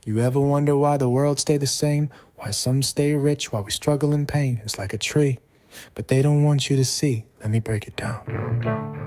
You ever wonder why the world stay the same? Why some stay rich while we struggle in pain? It's like a tree, but they don't want you to see. Let me break it down.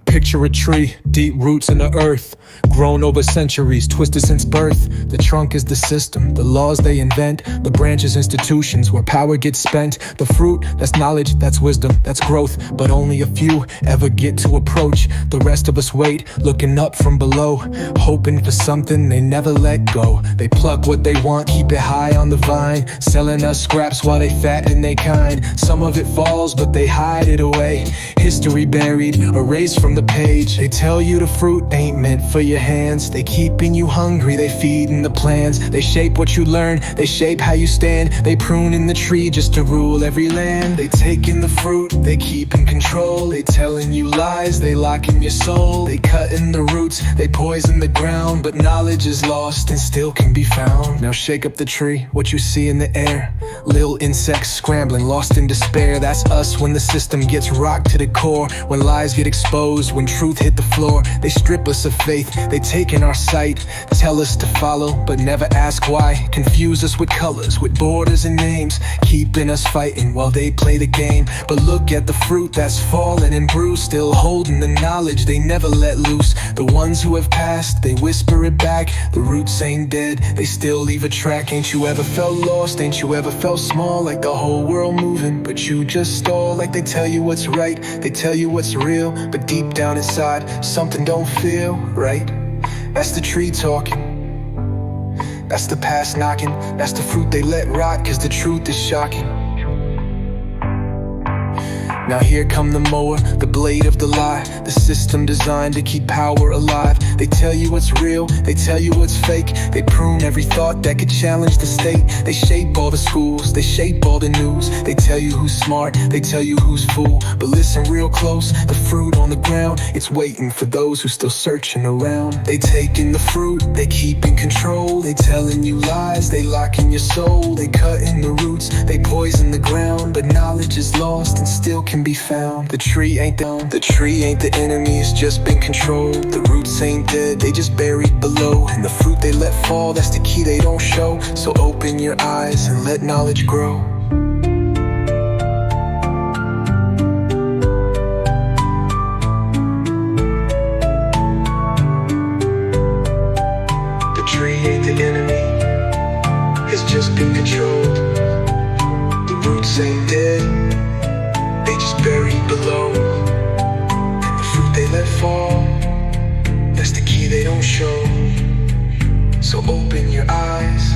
Picture a tree, deep roots in the earth, grown over centuries, twisted since birth. The trunk is the system, the laws they invent. The branches institutions where power gets spent. The fruit, that's knowledge, that's wisdom, that's growth. But only a few ever get to approach. The rest of us wait, looking up from below, hoping for something they never let go. They pluck what they want, keep it high on the vine, selling us scraps while they fatten they kind. Some of it falls, but they hide it away. History buried, erased from the page. They tell you the fruit ain't meant for your hands. They keeping you hungry, they feeding the plans. They shape what you learn, they shape how you stand. They pruning the tree just to rule every land. They taking the fruit, they keep in control. They telling you lies, they locking your soul. They cutting the roots, they poison the ground. But knowledge is lost and still can be found. Now shake up the tree, what you see in the air. Little insects scrambling, lost in despair. That's us when the system gets rocked to the core. When lies get exposed, when truth hit the floor. They strip us of faith, they take in our sight. Tell us to follow, but never ask why. Confuse us with colors, with borders and names. Keeping us fighting while they play the game. But look at the fruit that's fallen and bruised, still holding the knowledge they never let loose. The ones who have passed, they whisper it back. The roots ain't dead, they still leave a track. Ain't you ever felt lost? Ain't you ever felt small? Like the whole world moving, but you just stall. Like they tell you what's right, they tell you what's real, but deep down inside, something don't feel right. That's the tree talking, that's the past knocking. That's the fruit they let rot, cause the truth is shocking. Now here come the mower, the blade of the lie. The system designed to keep power alive. They tell you what's real, they tell you what's fake. They prune every thought that could challenge the state. They shape all the schools, they shape all the news. They tell you who's smart, they tell you who's fool. But listen real close, the fruit on the ground, it's waiting for those who still searching around. They taking the fruit, they keep in control. They telling you lies, they locking your soul. They cutting the roots, they poison the ground. But knowledge is lost and still can be found. The tree ain't the enemy, it's just been controlled. The roots ain't dead, they just buried below. And the fruit they let fall, that's the key they don't show. So open your eyes and let knowledge grow. The tree ain't the enemy, it's just been controlled. The roots ain't dead, they just buried below. And the fruit they let fall, that's the key they don't show. So open your eyes